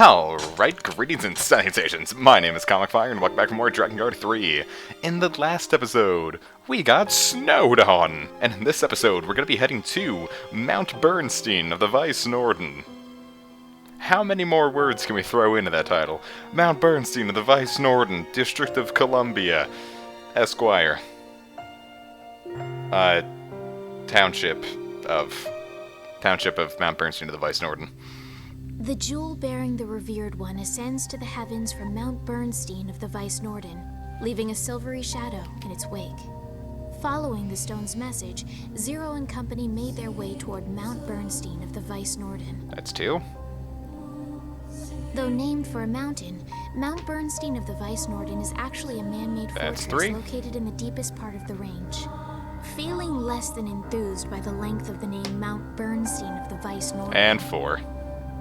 Alright, greetings and salutations. My name is Comic Fire, and welcome back for more Drakengard 3. In the last episode, we got snowed on. And in this episode, we're going to be heading to Mount Bernstein of the Weiss Norden. How many more words can we throw into that title? Mount Bernstein of the Weiss Norden, District of Columbia, Esquire. Township of Mount Bernstein of the Weiss Norden. The jewel bearing the revered one ascends to the heavens from Mount Bernstein of the Weiss Norden, leaving a silvery shadow in its wake. Following the stone's message, Zero and company made their way toward Mount Bernstein of the Weiss Norden. That's two. Though named for a mountain, Mount Bernstein of the Weiss Norden is actually a man-made fortress located in the deepest part of the range. Feeling less than enthused by the length of the name Mount Bernstein of the Weiss Norden. And four.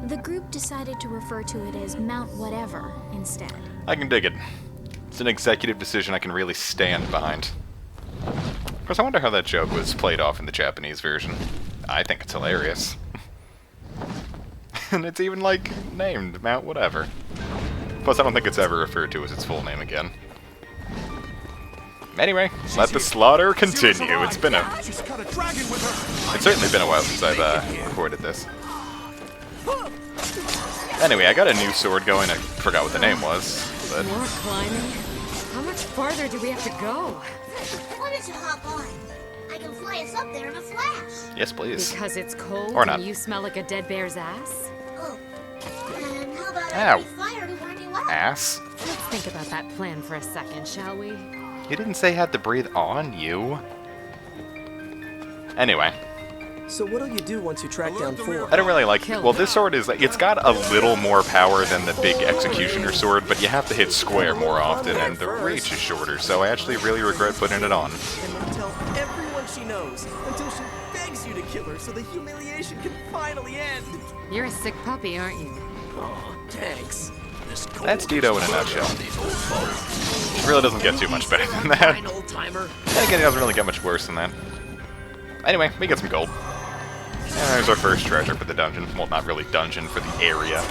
The group decided to refer to it as Mount Whatever instead. I can dig it. It's an executive decision I can really stand behind. Of course, I wonder how that joke was played off in the Japanese version. I think it's hilarious. And it's even, like, named Mount Whatever. Plus, I don't think it's ever referred to as its full name again. Anyway, let the slaughter continue. It's certainly been a while since I've recorded this. Anyway, I got a new sword going. I forgot what the name was, but... More climbing? How much farther do we have to go? Why don't you hop on? I can fly us up there in a flash. Yes, please. Because it's cold or not. And you smell like a dead bear's ass? Oh, and how about Ow. I fire to burn you out? Ass. Let's think about that plan for a second, shall we? You didn't say you had to breathe on you. Anyway. So what'll you do once you track down 4? I don't really like... Well, this sword is... It's got a little more power than the big Executioner sword, but you have to hit square more often, and the reach is shorter, so I actually really regret putting it on. And then tell everyone she knows, until she begs you to kill her so the humiliation can finally end. You're a sick puppy, aren't you? Oh, thanks. That's Dito in a nutshell. It really doesn't get too much better than that. And again, it doesn't really get much worse than that. Anyway, we get some gold. And there's our first treasure for the dungeon. Well, not really dungeon, for the area.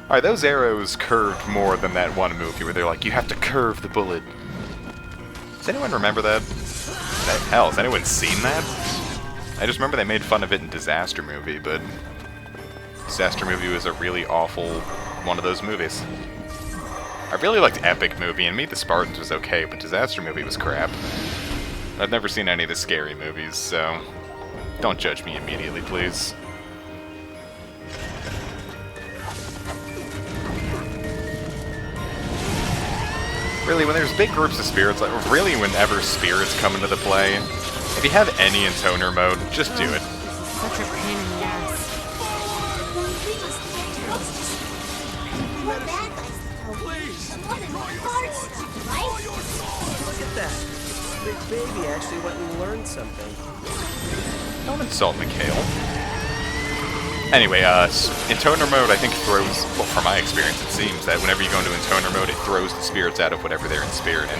Alright, those arrows curved more than that one movie where they're like, you have to curve the bullet. Does anyone remember that? Hell, has anyone seen that? I just remember they made fun of it in Disaster Movie, but... Disaster Movie was a really awful one of those movies. I really liked Epic Movie, and Meet the Spartans was okay, but Disaster Movie was crap. I've never seen any of the scary movies, so... Don't judge me immediately, please. Really, when there's big groups of spirits, like, really whenever spirits come into the play, if you have any in toner mode, just do it. Such a pain in the ass. We're bad guys, though. More than hard stuff, right? Look at that. Big baby actually went and learned something. Don't insult Mikhail. Anyway, in toner mode, I think throws, well, from my experience, it seems that whenever you go into toner mode, it throws the spirits out of whatever they're in spirit in.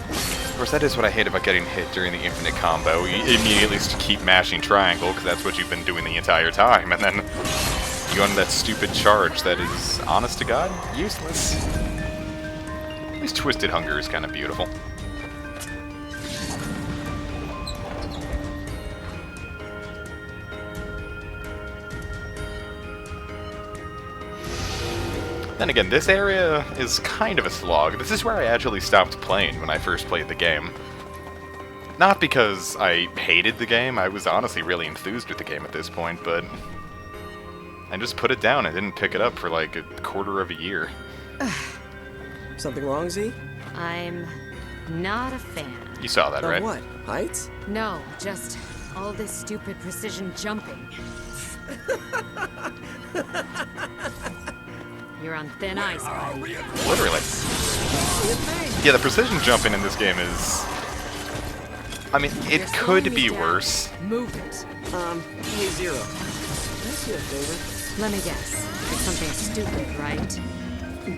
Of course, that is what I hate about getting hit during the infinite combo. You immediately just keep mashing triangle, because that's what you've been doing the entire time, and then you go into that stupid charge that is, honest to God, useless. At least Twisted Hunger is kind of beautiful. Then again, this area is kind of a slog. This is where I actually stopped playing when I first played the game. Not because I hated the game, I was honestly really enthused with the game at this point, but I just put it down and didn't pick it up for like a quarter of a year. Something wrong, Z? I'm not a fan. You saw that, right? What? Heights? No, just all this stupid precision jumping. You're on thin ice, buddy. Literally. Yeah, the precision jumping in this game is... I mean, it could be worse. Move it. Hey, Zero. Can I see a favor? Let me guess. It's something stupid, right?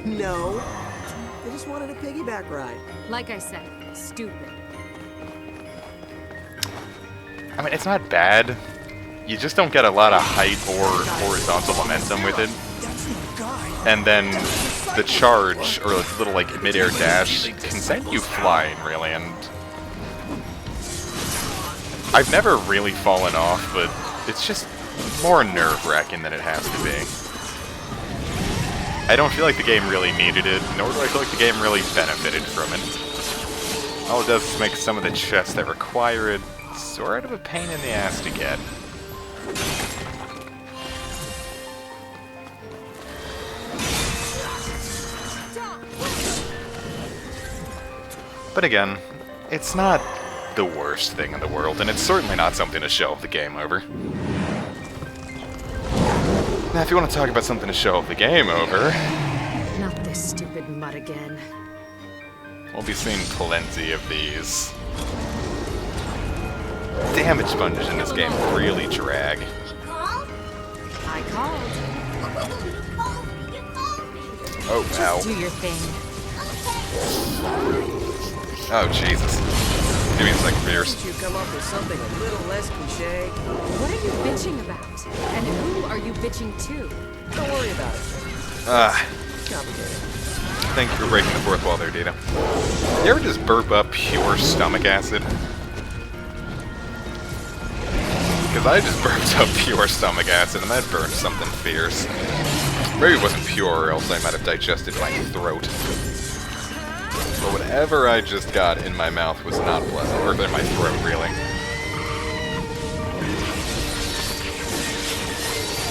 No. I just wanted a piggyback ride. Like I said, stupid. I mean, it's not bad. you just don't get a lot of height or horizontal momentum with it. And then the charge, or the little like mid-air dash, can send you flying, really, and I've never really fallen off, but it's just more nerve-wracking than it has to be. I don't feel like the game really needed it, nor do I feel like the game really benefited from it. All it does is make some of the chests that require it sort of a pain in the ass to get. But again, it's not the worst thing in the world, and it's certainly not something to show the game over. Now, if you want to talk about something to show the game over... Not this stupid mud again. We'll be seeing plenty of these. Damage sponges in this game really drag. You called? I called. You called me, you called me. Oh, ow. Just do your thing. Oh, Jesus. Give me a second, Pierce. Can't you come up with something a little less cliche? What are you bitching about? And who are you bitching to? Don't worry about it. It's Complicated. Thank you for breaking the fourth wall there, Dita. You ever just burp up pure stomach acid? Because I just burped up pure stomach acid, and that burned something fierce. Maybe it wasn't pure, or else I might have digested my throat. But whatever I just got in my mouth was not pleasant, or in my throat, really.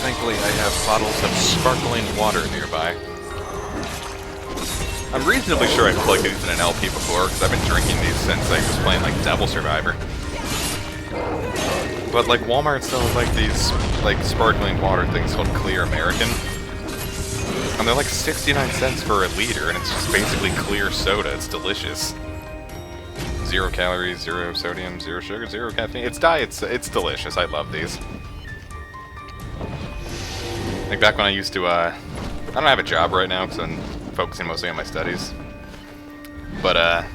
Thankfully, I have bottles of sparkling water nearby. I'm reasonably sure I've plugged these in an LP before, because I've been drinking these since I was playing, like, Devil Survivor. But, like, Walmart sells, like, these, like, sparkling water things called Clear American. And they're like 69 cents for a liter, and it's just basically clear soda. It's delicious. 0 calories, 0 sodium, 0 sugar, 0 caffeine. It's it's delicious. I love these. Like back when I used to, I don't have a job right now because I'm focusing mostly on my studies. But,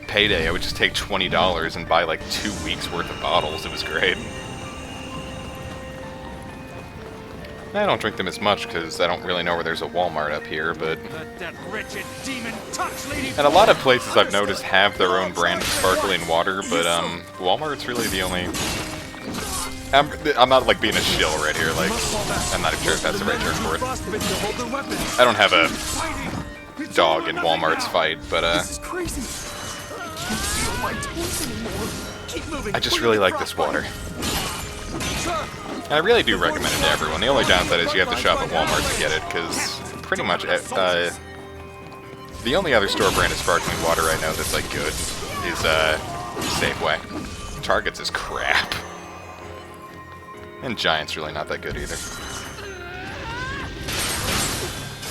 payday, I would just take $20 and buy like 2 weeks worth of bottles. It was great. I don't drink them as much because I don't really know where there's a Walmart up here, but... That wretched demon touch Lady. And a lot of places I've noticed have their own brand of sparkling water, but Walmart's really the only... I'm not like being a shill right here, like, I'm not sure if that's the right term for it. I don't have a dog in Walmart's fight, but This is crazy. I can't feel my toes anymore. Keep moving. I just really like this water. And I really do recommend it to everyone. The only downside is you have to shop at Walmart to get it, because pretty much the only other store brand of sparkling water I know that's like good is Safeway. Target's is crap. And Giant's really not that good either.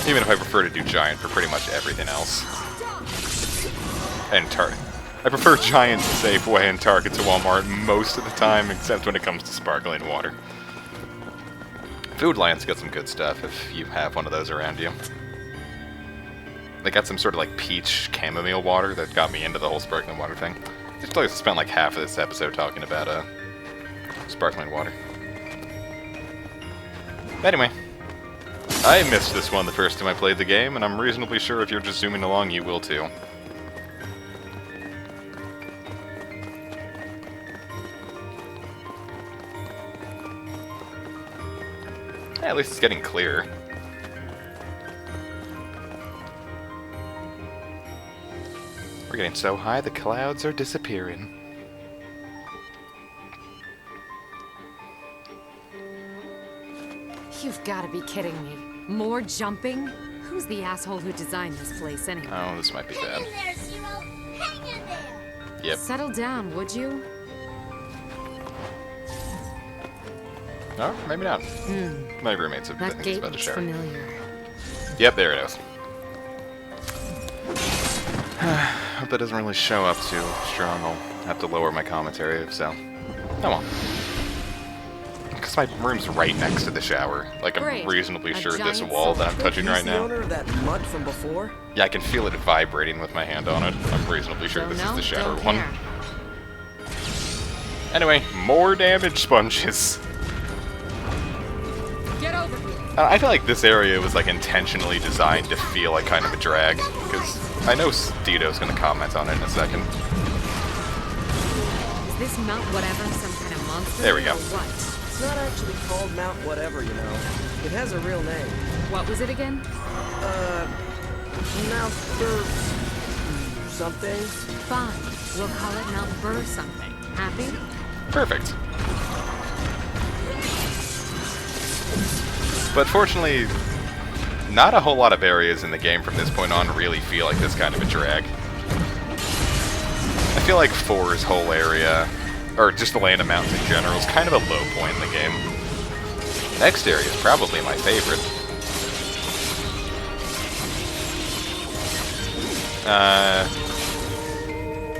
Even if I prefer to do Giant for pretty much everything else. And I prefer Giant to Safeway and Target to Walmart most of the time, except when it comes to sparkling water. Food Lion's got some good stuff if you have one of those around you. They got some sort of like peach chamomile water that got me into the whole sparkling water thing. I just like spent like half of this episode talking about sparkling water. Anyway, I missed this one the first time I played the game, and I'm reasonably sure if you're just zooming along, you will too. At least it's getting clearer. We're getting so high, the clouds are disappearing. You've got to be kidding me. More jumping? Who's the asshole who designed this place anyway? Oh, this might be bad. Hang in there, Zero. Hang in there. Yep. Settle down, would you? No, maybe not. My roommate's I That think, is gate about to looks shower. familiar. Yep, there it is. Hope that doesn't really show up too strong. I'll have to lower my commentary, so... Oh well. Because my room's right next to the shower. Like, I'm Great. reasonably A sure this giant wall that I'm silver. touching right He's the now... owner of that mud from before? Yeah, I can feel it vibrating with my hand on it. I'm reasonably sure Don't this know, is the shower don't one. care. Anyway, more damage sponges. I feel like this area was like intentionally designed to feel like kind of a drag, because I know Dito's gonna comment on it in a second. Is this Mount Whatever some kind of monster? There we go. Or what? It's not actually called Mount Whatever, you know. It has a real name. What was it again? Mount something. Fine. We'll call it Mount Burr something. Happy? Perfect. But fortunately, not a whole lot of areas in the game from this point on really feel like this kind of a drag. I feel like 4's whole area, or just the land of mountains in general, is kind of a low point in the game. Next area is probably my favorite.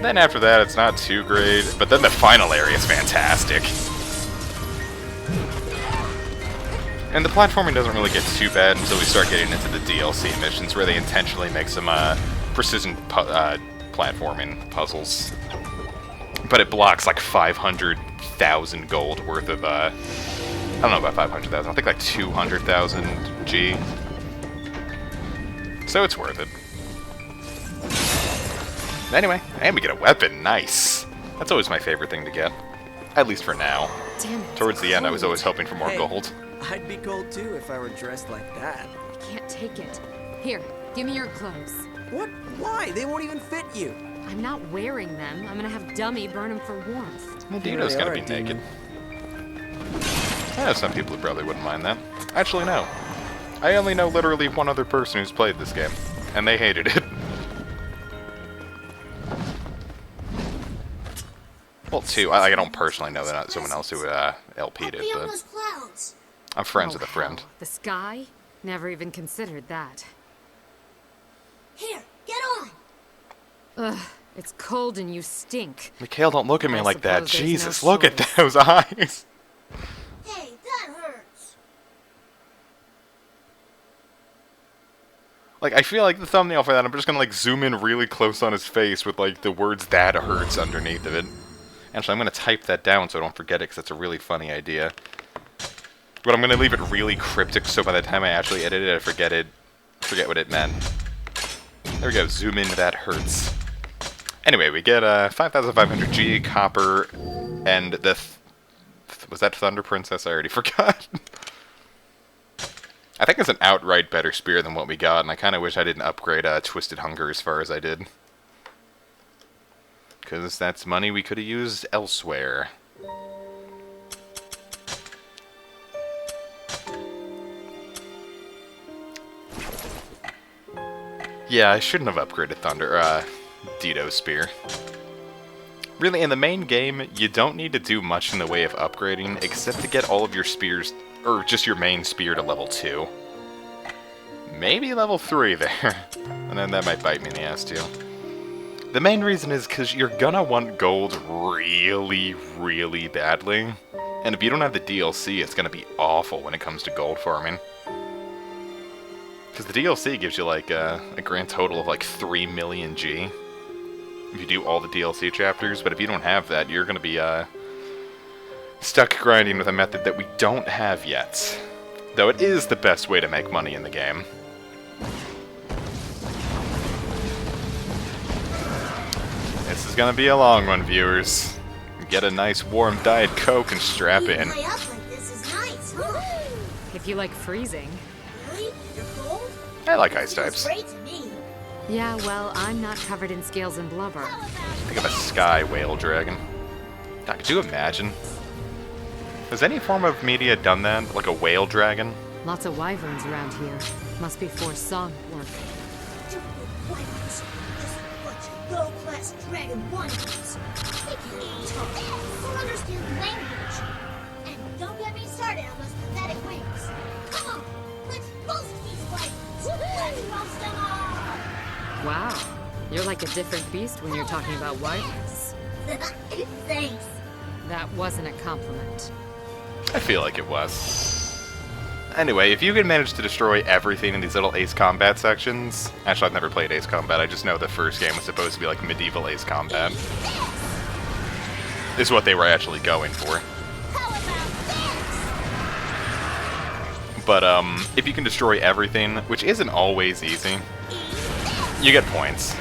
Then after that, it's not too great, but then the final area is fantastic. And the platforming doesn't really get too bad until we start getting into the DLC missions, where they intentionally make some precision platforming puzzles. But it blocks like 500,000 gold worth of, I don't know about 500,000, I think like 200,000 G. So it's worth it. Anyway, and we get a weapon, nice. That's always my favorite thing to get. At least for now. Damn it. Towards the end, I was always hoping for more Hey. gold. I'd be cold too if I were dressed like that. I can't take it. Here, give me your clothes. What? Why? They won't even fit you. I'm not wearing them. I'm gonna have Dummy burn them for warmth. Dito's gonna be naked. I know some people who probably wouldn't mind that. Actually, no. I only know literally one other person who's played this game, and they hated it. Well, two. I don't personally know that someone else who LP'd it, Beyond but those clouds. I'm friends Oh, with a friend. hell. The sky? Never even considered that. Here, get on. Ugh, it's cold and you stink. Mikhail, don't look at me I like that. suppose there's no Jesus, look at choice. those eyes. Hey, that hurts. Like, I feel like the thumbnail for that, I'm just gonna like zoom in really close on his face with like the words "that hurts" underneath of it. Actually, I'm gonna type that down so I don't forget it, because it's a really funny idea. But I'm gonna leave it really cryptic so by the time I actually edit it, I forget what it meant. There we go, zoom in, that hurts. Anyway, we get 5,500 G, copper, and the... was that Thunder Princess? I already forgot. I think it's an outright better spear than what we got, and I kind of wish I didn't upgrade Twisted Hunger as far as I did. Because that's money we could have used elsewhere. Yeah, I shouldn't have upgraded Dito's spear. Really, in the main game, you don't need to do much in the way of upgrading, except to get all of your spears, or just your main spear to level 2. Maybe level 3 there. And then that might bite me in the ass too. The main reason is because you're gonna want gold really, really badly. And if you don't have the DLC, it's gonna be awful when it comes to gold farming. Because the DLC gives you like a grand total of like 3 million G. If you do all the DLC chapters, but if you don't have that, you're gonna be stuck grinding with a method that we don't have yet. Though it is the best way to make money in the game. This is gonna be a long one, viewers. Get a nice warm Diet Coke and strap in. High up like this is nice, huh? If you like freezing. Really? You're cold? I like ice Feels types. great to me. Yeah, well, I'm not covered in scales and blubber. Think of a sky whale dragon. God, could you imagine? Has any form of media done that? Like a whale dragon? Lots of wyverns around here. Must be for song work. Stupid weapons. Just a bunch of low-class dragon wonders. They can't even talk or understand the language. And don't get me started on those pathetic wings. Come on, let's roast these wyverns. Let's roast them all. Wow, you're like a different beast when you're talking about wyverns. Thanks. That wasn't a compliment. I feel like it was. Anyway, if you can manage to destroy everything in these little Ace Combat sections... Actually, I've never played Ace Combat, I just know the first game was supposed to be like medieval Ace Combat. Is what they were actually going for. How about But if you can destroy everything, which isn't always easy, you get points.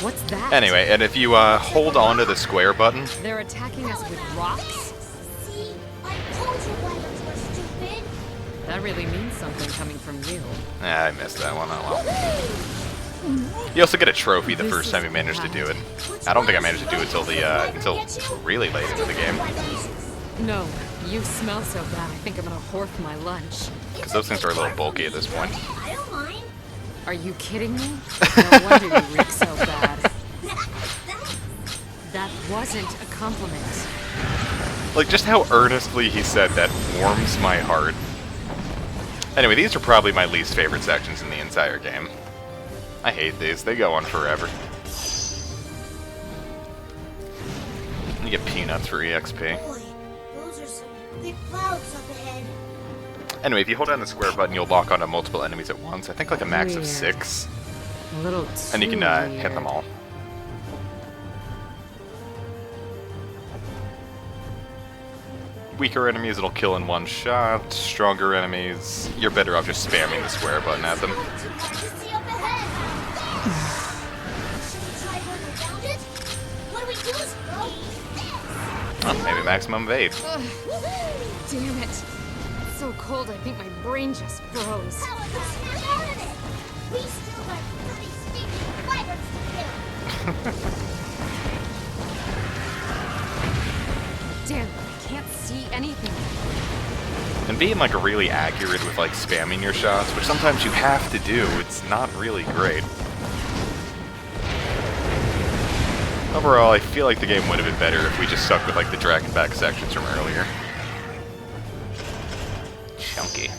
What's that? Anyway, and if you hold on to the square button, They're attacking us with rocks? See? I told you violets were stupid. That really means something coming from you. I missed that one. Oh well. You also get a trophy the first time you manage to do it. I don't think I managed to do it until really late into the game, No, you smell so bad. I think I'm gonna horf my lunch. because those things are a little bulky at this point. I don't mind. Are you kidding me? No wonder you reek so bad. That wasn't a compliment. Like, just how earnestly he said that warms my heart. Anyway, these are probably my least favorite sections in the entire game. I hate these. They go on forever. You get peanuts for EXP. Boy, those are some big clouds up ahead. Anyway, if you hold down the square button, you'll lock onto multiple enemies at once. I think like a max of Weird. 6. A little too And you can hit weird. them all. Weaker enemies it'll kill in one shot. Stronger enemies, you're better off just spamming the square button at them. Too much to see up ahead. Should we try going around it? What do we do, Squirrel? Oh, maybe maximum evade. Ugh, damn it. It's so cold, I think my brain just froze. How are those snap out of it? We still have 30 stinking wyverns to kill. Damn, I can't see anything. And being like really accurate with like spamming your shots, which sometimes you have to do, it's not really great. Overall, I feel like the game would have been better if we just stuck with like the Drakengard sections from earlier. Chunky.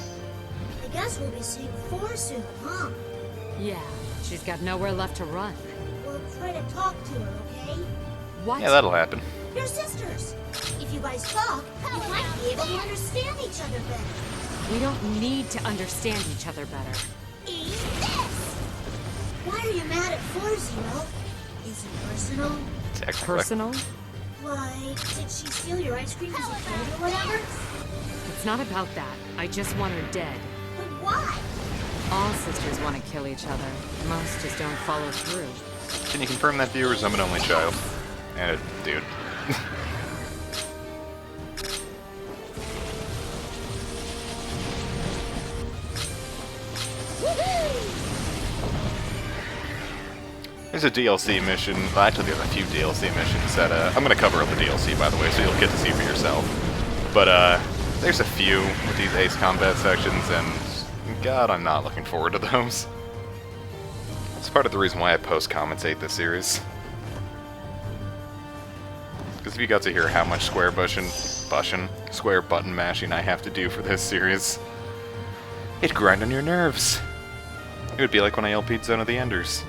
I guess we'll be seeing 4 soon, huh? Yeah, she's got nowhere left to run. We'll try to talk to her, okay? What? Yeah, that'll happen. You're sisters. If you guys talk, you might be able to understand each other better. We don't need to understand each other better. Eat this! Why are you mad at 4-0? Is it personal? Technically. Personal? Why, did she steal your ice cream because you killed her or whatever? It's not about that. I just want her dead. But why? All sisters want to kill each other. Most just don't follow through. Can you confirm that, viewers? I'm an only child. And a dude. There's a DLC mission. Well, actually, there's a few DLC missions that I'm going to cover up the DLC, by the way, so you'll get to see for yourself. But there's a few with these Ace Combat sections, and God, I'm not looking forward to those. It's part of the reason why I post-commentate this series. Because if you got to hear how much square button mashing I have to do for this series, it'd grind on your nerves. It would be like when I LP'd Zone of the Enders.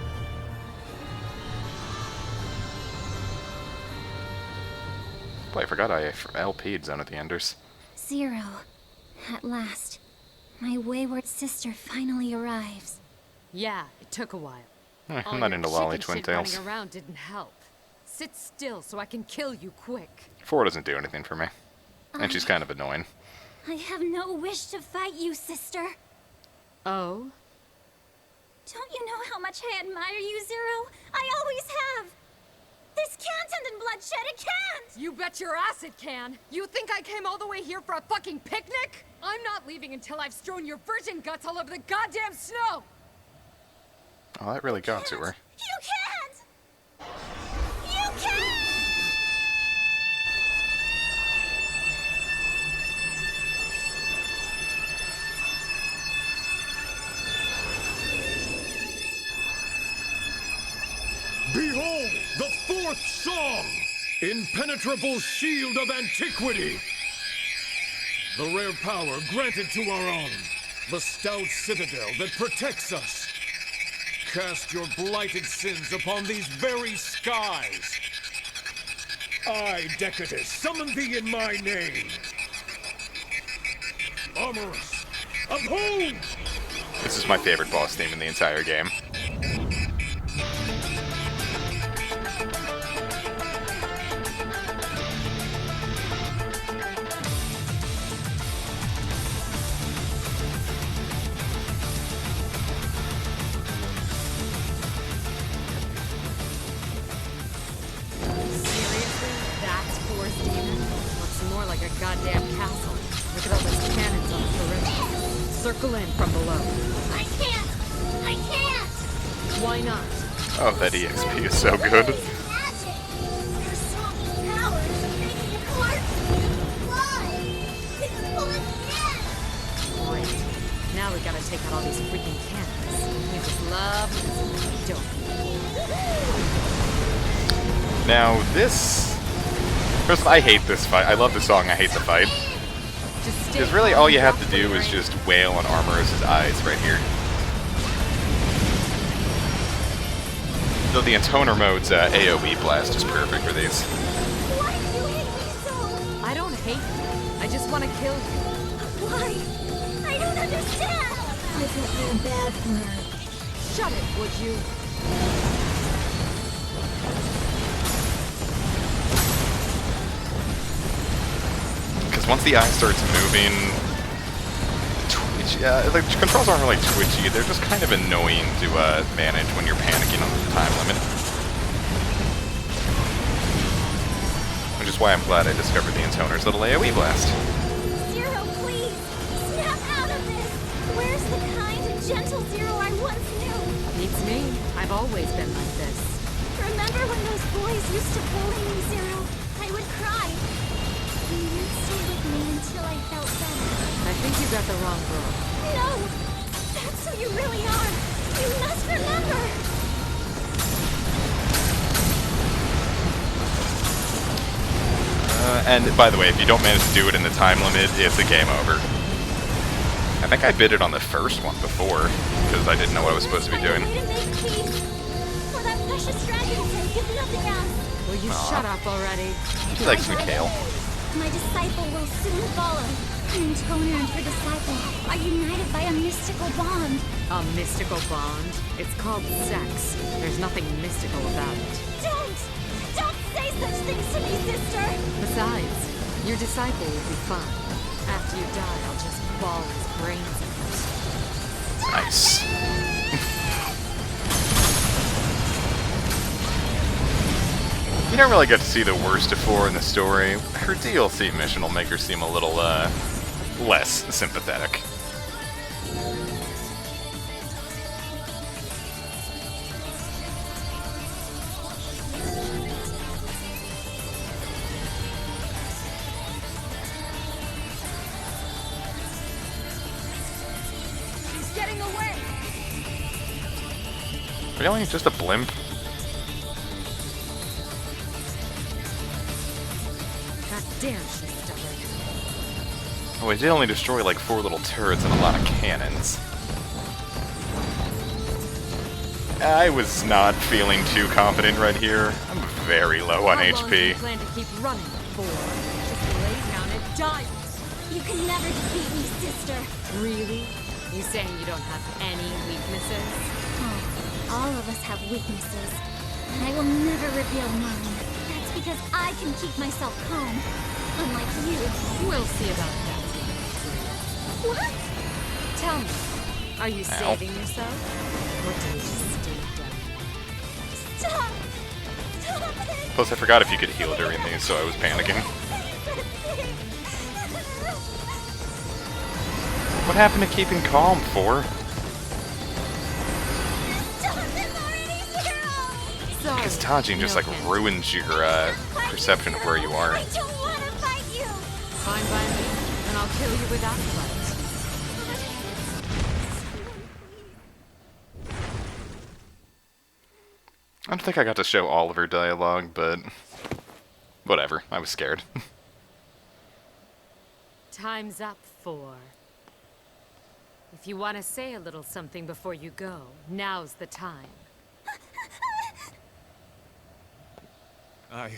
Boy, I forgot I LP'd Zone of the Enders. Zero. At last. My wayward sister finally arrives. Yeah, it took a while. All I'm not your into lolly chicken shit twin tails. running around didn't help. Sit still so I can kill you quick. 4 doesn't do anything for me. And she's kind of annoying. I have no wish to fight you, sister. Oh? Don't you know how much I admire you, Zero? I always have. This can't end in bloodshed. It can't! You bet your ass it can! You think I came all the way here for a fucking picnic? I'm not leaving until I've strewn your virgin guts all over the goddamn snow! Oh, that really got to her. You can't! You can't! Behold, the 4th song! Impenetrable shield of antiquity! The rare power granted to our own. The stout citadel that protects us. Cast your blighted sins upon these very skies. I, Decatus, summon thee in my name. Armorous, uphold! This is my favorite boss theme in the entire game. that goddamn castle. Look at all those cannons on the perimeter. Circle in from below. I can't! I can't! Why not? Oh, that EXP is so good. Magic! Their strong powers are making it hard for me to fly! It's pulling me in! Great. Now we gotta take out all these freaking cannons. We just love this, don't we? Now, this... First of all, I hate this fight. I love the song, I hate the fight. Just stay Because really calm all you and have drop to the do is range. just wail on Armorous' eyes right here. Though the Intoner mode's AoE blast is perfect for these. Why do you hate me so? I don't hate you. I just want to kill you. Why? I don't understand. I felt real bad for her. Shut it, would you? Because once the eye starts moving, the controls aren't really twitchy. They're just kind of annoying to manage when you're panicking on the time limit. Which is why I'm glad I discovered the Intoner's little AoE blast. Zero, please! Snap out of this! Where's the kind and gentle Zero I once knew? Beats me. I've always been like this. Remember when those boys used to bully me, Zero? I would cry. You would stay with me until I felt better. I think you got the wrong girl. No! That's who you really are! You must remember! And by the way, if you don't manage to do it in the time limit, it's a game over. I think I bid it on the first one before, because I didn't know what I was supposed to be doing. Find a way to make peace. For that precious dragon's sake, if nothing else. Will you shut up already? She likes Mikhail. My disciple will soon follow. And Toner and her disciple are united by a mystical bond. A mystical bond? It's called sex. There's nothing mystical about it. Don't! Don't say such things to me, sister! Besides, your disciple will be fine. After you die, I'll just ball his brains out. Nice. You don't really get to see the worst of 4 in the story. Her DLC mission will make her seem a little, less sympathetic. She's getting away! Really? Just a blimp? God damn, she's stubborn. Oh, I did only destroy like 4 little turrets and a lot of cannons. I was not feeling too confident right here. I'm very low on How long do you HP. plan to keep running for? Just lay down and die! You can never defeat me, sister. Really? You saying you don't have any weaknesses? Oh, all of us have weaknesses. And I will never reveal mine. That's because I can keep myself calm. Unlike you. We'll see about that. What? Tell me, are you Ow. saving yourself? Or do you just stay down? Stop! Stop it! Plus, I forgot if you could heal during these, so I was panicking. What happened to keeping calm, 4? Stop it already, Zero! Sorry, Because Tajin just no like offense. ruins your perception of where you are. I don't want to fight you! Fine by me, and I'll kill you without fight. I don't think I got to show all of her dialogue, but whatever. I was scared. Time's up, 4. If you want to say a little something before you go, now's the time. I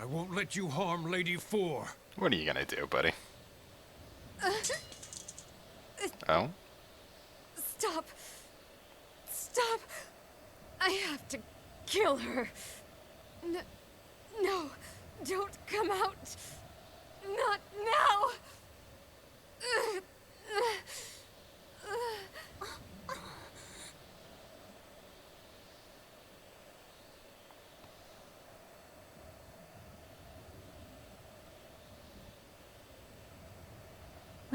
won't let you harm Lady 4. What are you gonna do, buddy? Oh? Stop! Stop! I have to kill her. No, don't come out. Not now.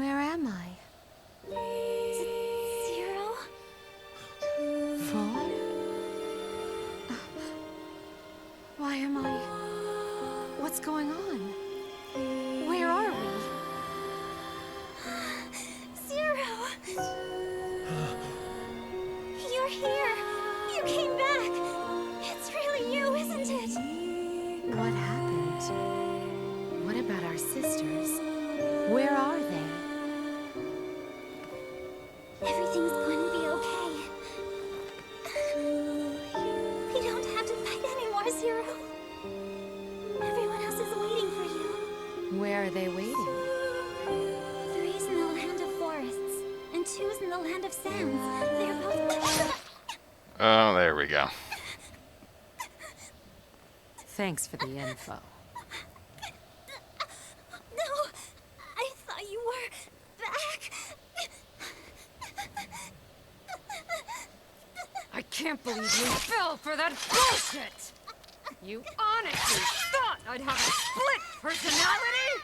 Where am I? Zero? Fawn? Why am I... What's going on? Where are we? Zero! You're here! You came back! It's really you, isn't it? What happened? What about our sisters? Where are they? Everything's going to be okay. We don't have to fight anymore, Zero. Everyone else is waiting for you. Where are they waiting? 3's in the land of forests, and 2's in the land of sands. They're both... Oh, there we go. Thanks for the info. No! I thought you were back! I can't believe you fell for that bullshit! You honestly thought I'd have a split personality?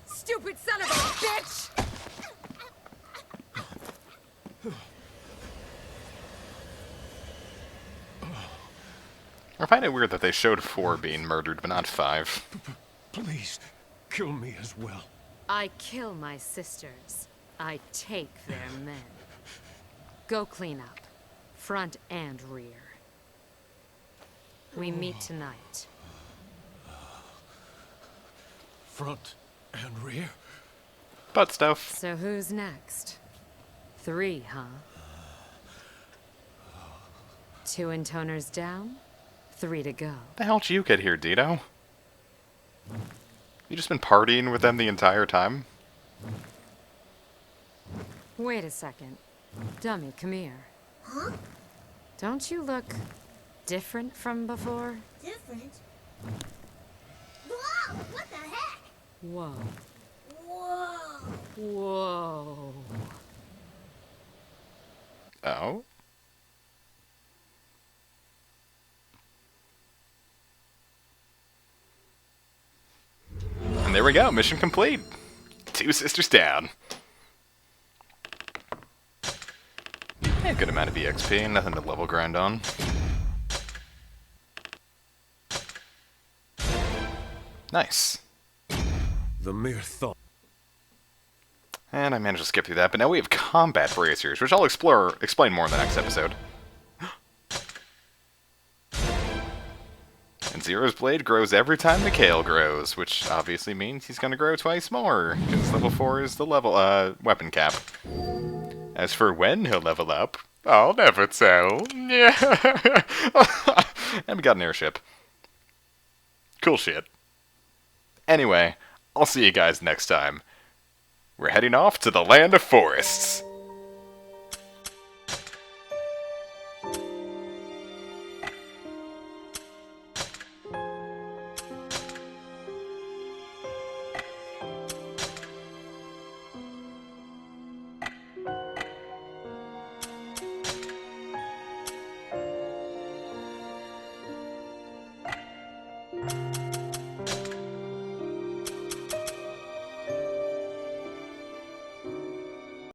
Stupid son of a bitch! I find it weird that they showed 4 being murdered, but not 5. Please, kill me as well. I kill my sisters. I take their men. Go clean up. Front and rear. We meet tonight. Front and rear? Butt stuff. So who's next? 3, huh? 2 intoners down, 3 to go. The hell'd you get here, Dito? You just been partying with them the entire time? Wait a second. Dummy, come here. Huh? Don't you look different from before? Different? Whoa! What the heck? Whoa. Whoa! Whoa. Oh? And there we go, mission complete. 2 sisters down. Yeah, good amount of EXP, nothing to level grind on. Nice. The mere thought. And I managed to skip through that, but now we have combat bracers, which I'll explain more in the next episode. And Zero's blade grows every time Mikhail grows, which obviously means he's gonna grow twice more, because level 4 is the level, weapon cap. As for when he'll level up, I'll never tell. Yeah. And we got an airship. Cool shit. Anyway, I'll see you guys next time. We're heading off to the land of forests.